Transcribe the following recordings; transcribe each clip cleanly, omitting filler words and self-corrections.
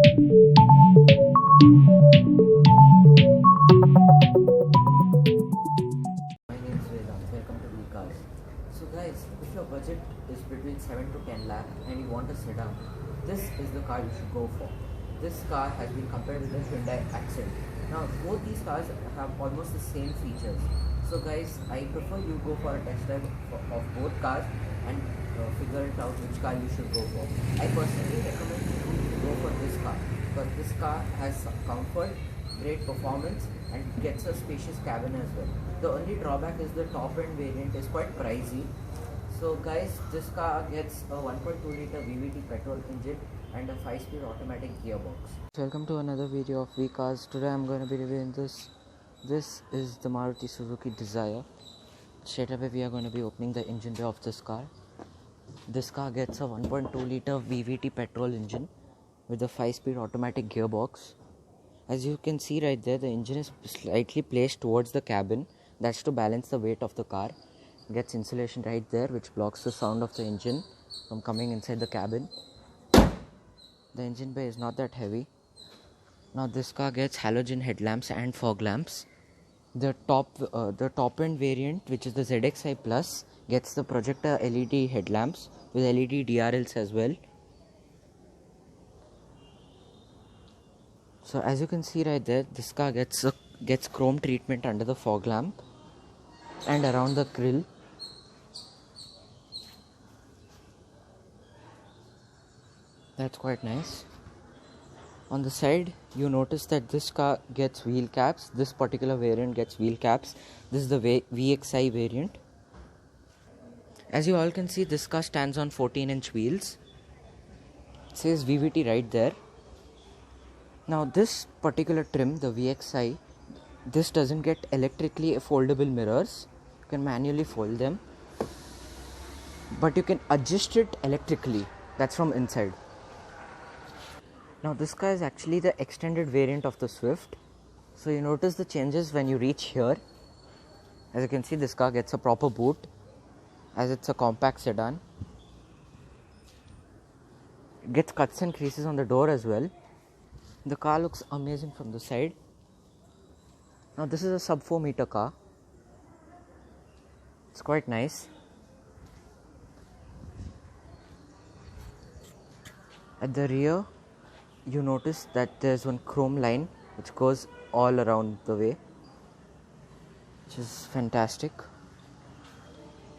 My name is Vedant. Welcome to VCars. So guys, if your budget is between 7 to 10 lakh and you want a sedan, this is the car you should go for. This car has been compared with the Hyundai Accent. Now both these cars have almost the same features. So guys, I prefer you go for a test drive of both cars and figure it out which car you should go for. I personally recommend you go for this car because this car has comfort, great performance and gets a spacious cabin as well. The only drawback is the top end variant is quite pricey. So guys, this car gets a 1.2 liter VVT petrol engine and a 5-speed automatic gearbox. Welcome to another video of VCars. Today I'm going to be reviewing this. This is the Maruti Suzuki Dzire. Straight away we are going to be opening the engine bay of this car. This car gets a 1.2 liter VVT petrol engine with a 5-speed automatic gearbox. As you can see right there, the engine is slightly placed towards the cabin. That's to balance the weight of the car. Gets insulation right there which blocks the sound of the engine from coming inside the cabin. The engine bay is not that heavy. Now this car gets halogen headlamps and fog lamps. The top end variant, which is the ZXi Plus, gets the projector LED headlamps with LED DRLs as well. So as you can see right there, this car gets chrome treatment under the fog lamp and around the grille. That's quite nice. On the side, you notice that this car gets wheel caps. This particular variant gets wheel caps. This is the VXi variant. As you all can see, this car stands on 14-inch wheels. It says VVT right there. Now this particular trim, the VXi, this doesn't get electrically foldable mirrors. You can manually fold them, but you can adjust it electrically. That's from inside. Now this car is actually the extended variant of the Swift. So you notice the changes when you reach here. As you can see, this car gets a proper boot as it's a compact sedan. It gets cuts and creases on the door as well. The car looks amazing from the side. Now this is a sub 4 meter car. It's quite nice. At the rear, you notice that there's one chrome line which goes all around the way, which is fantastic.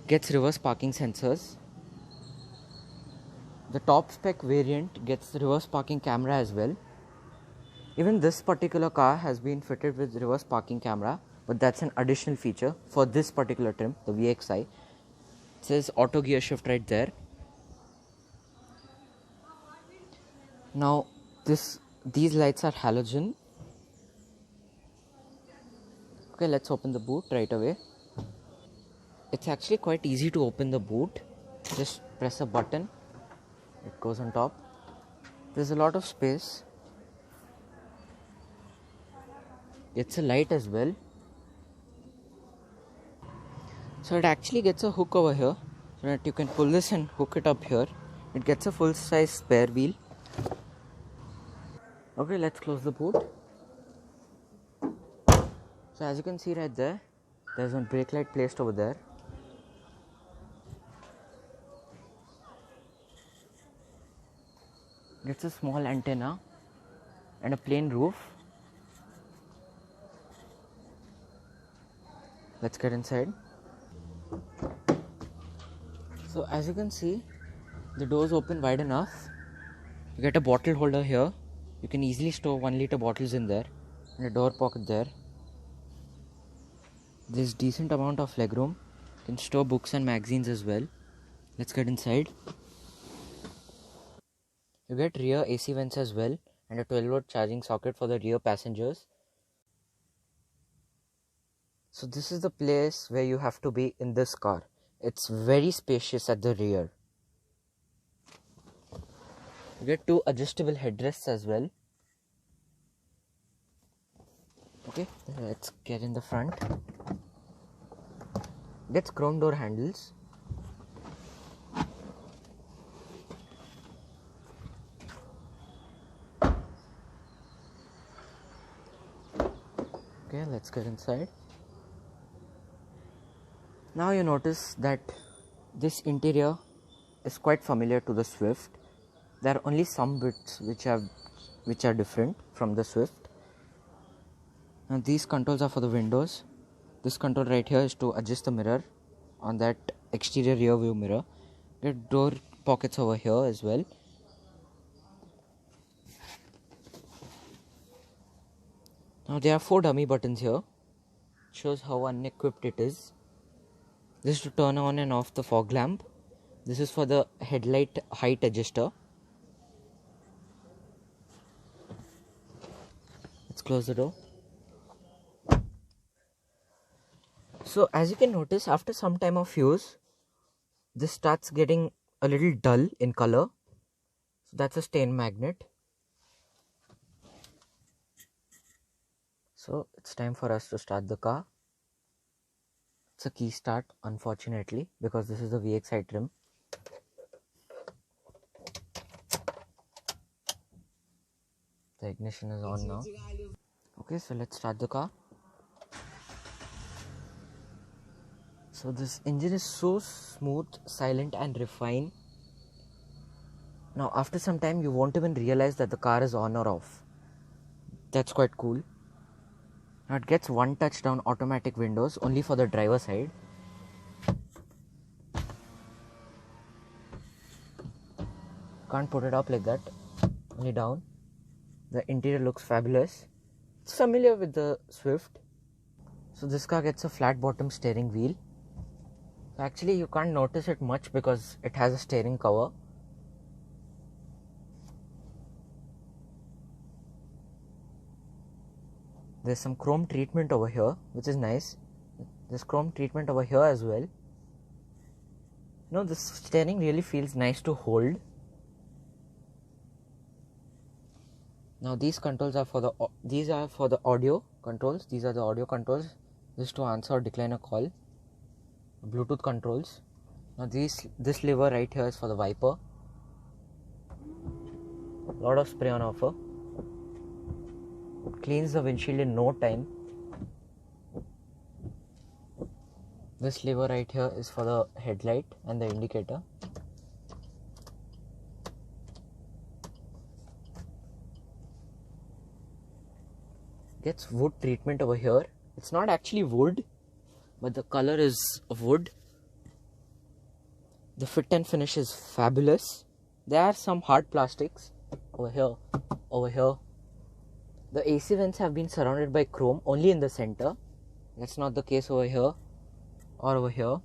Gets reverse parking sensors. The top spec variant gets the reverse parking camera as well. Even this particular car has been fitted with reverse parking camera, but that's an additional feature for this particular trim, the VXi. It says auto gear shift right there. Now these lights are halogen. Okay, let's open the boot right away. It's actually quite easy to open the boot. Just press a button, it goes on top. There's a lot of space. It's a light as well. So it actually gets a hook over here so that you can pull this and hook it up here. It gets a full size spare wheel. Okay, let's close the boot. So as you can see right there, there's one brake light placed over there. Gets a small antenna and a plain roof. Let's get inside. So as you can see, the doors open wide enough. You get a bottle holder here. You can easily store 1 liter bottles in there and a door pocket there. There's decent amount of legroom. You can store books and magazines as well. Let's get inside. You get rear AC vents as well and a 12-volt charging socket for the rear passengers. So this is the place where you have to be in this car. It's very spacious at the rear. You get 2 adjustable headrests as well. Okay, let's get in the front. Gets chrome door handles. Okay, let's get inside. Now you notice that this interior is quite familiar to the Swift. There are only some bits which are different from the Swift. Now these controls are for the windows. This control right here is to adjust the mirror on that exterior rear view mirror. Get door pockets over here as well. Now there are 4 dummy buttons here. It shows how unequipped it is. This is to turn on and off the fog lamp. This is for the headlight height adjuster. Let's close the door. So as you can notice, after some time of use, this starts getting a little dull in color. So that's a stain magnet. So it's time for us to start the car. It's a key start, unfortunately, because this is the VXI trim. The ignition is on now. Okay, so let's start the car. So this engine is so smooth, silent and refined. Now after some time you won't even realize that the car is on or off. That's quite cool. Now it gets one touch down automatic windows only for the driver side. Can't put it up like that, only down. The interior looks fabulous. It's familiar with the Swift. So this car gets a flat bottom steering wheel. Actually you can't notice it much because it has a steering cover. There's some chrome treatment over here, which is nice. There's chrome treatment over here as well. This steering really feels nice to hold. Now these controls are for the audio controls. These are the audio controls. This is to answer or decline a call. Bluetooth controls. Now this lever right here is for the wiper. A lot of spray on offer. Cleans the windshield in no time. This lever right here is for the headlight and the indicator. Gets wood treatment over here. It's not actually wood, but the color is of wood. The fit and finish is fabulous. There are some hard plastics over here. The AC vents have been surrounded by chrome only in the center. That's not the case over here or over here.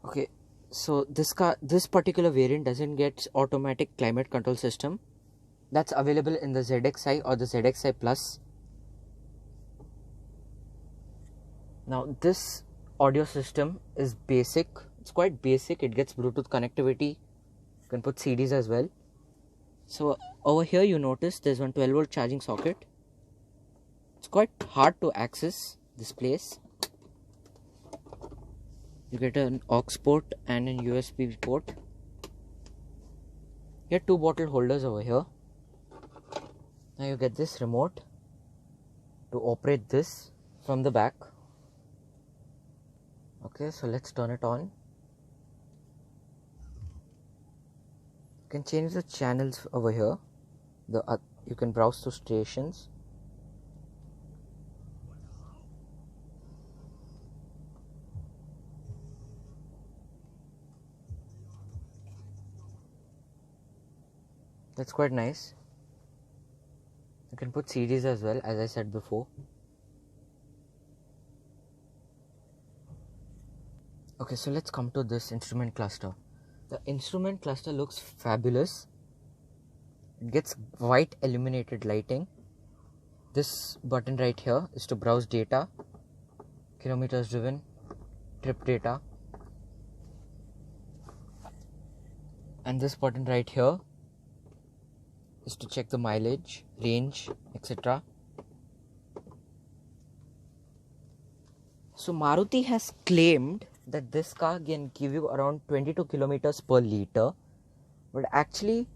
Okay, so this particular variant doesn't get automatic climate control system. That's available in the ZXi or the ZXi Plus. Now this audio system is basic. It's quite basic. It gets Bluetooth connectivity. You can put CDs as well. So over here you notice there's one 12-volt charging socket. It's quite hard to access this place. You get an aux port and a USB port. You get 2 bottle holders over here. Now you get this remote to operate this from the back. Okay, so let's turn it on. You can change the channels over here. You can browse to stations. That's quite nice. You can put CDs as well, as I said before. Okay, so let's come to this instrument cluster. The instrument cluster looks fabulous. It gets white illuminated lighting. This button right here is to browse data, kilometers driven, trip data. And this button right here is to check the mileage, range, etc. So Maruti has claimed that this car can give you around 22 kilometers per liter, but actually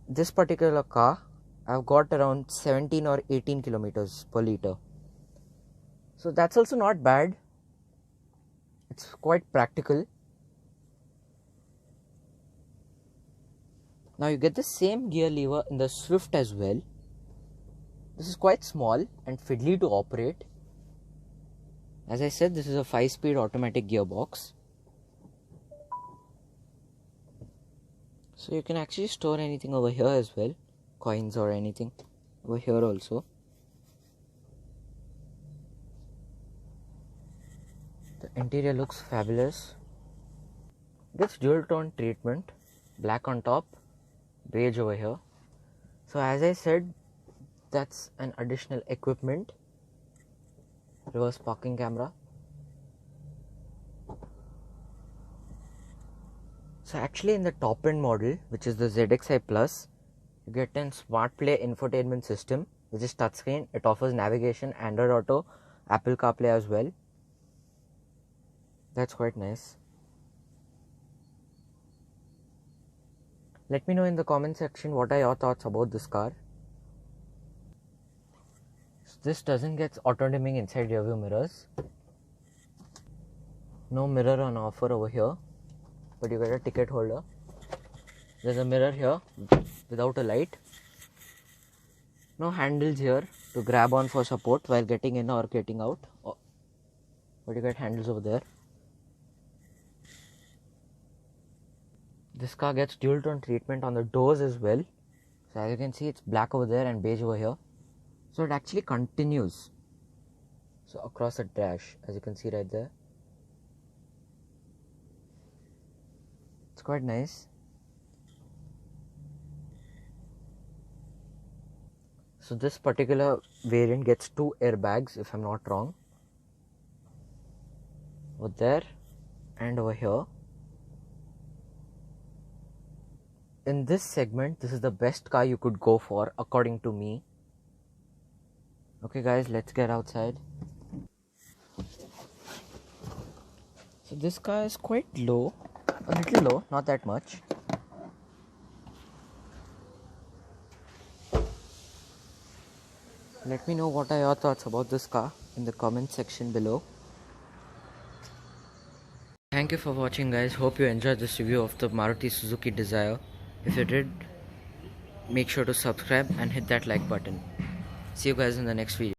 this particular car I've got around 17 or 18 kilometers per liter. So that's also not bad. It's quite practical. Now you get the same gear lever in the Swift as well. This is quite small and fiddly to operate. As I said, this is a 5-speed automatic gearbox. So you can actually store anything over here as well. Coins or anything. Over here also. The interior looks fabulous. Gets dual tone treatment. Black on top, beige over here. So as I said, that's an additional equipment. Reverse parking camera. So actually in the top end model, which is the ZXi Plus, you get a Smart Play infotainment system, which is touchscreen. It offers navigation, Android Auto, Apple CarPlay as well. That's quite nice. Let me know in the comment section what are your thoughts about this car. So this doesn't get auto dimming inside rear view mirrors. No mirror on offer over here, but you get a ticket holder. There's a mirror here without a light. No handles here to grab on for support while getting in or getting out, but you get handles over there. This car gets dual tone treatment on the doors as well. So as you can see, it's black over there and beige over here. So it actually continues. So across the dash, as you can see right there. It's quite nice. So this particular variant gets 2 airbags, if I'm not wrong. Over there and over here. In this segment, this is the best car you could go for, according to me. Okay guys, let's get outside. So this car is quite low, a little low, not that much. Let me know what are your thoughts about this car in the comment section below. Thank you for watching guys, hope you enjoyed this review of the Maruti Suzuki Dzire. If you did, make sure to subscribe and hit that like button. See you guys in the next video.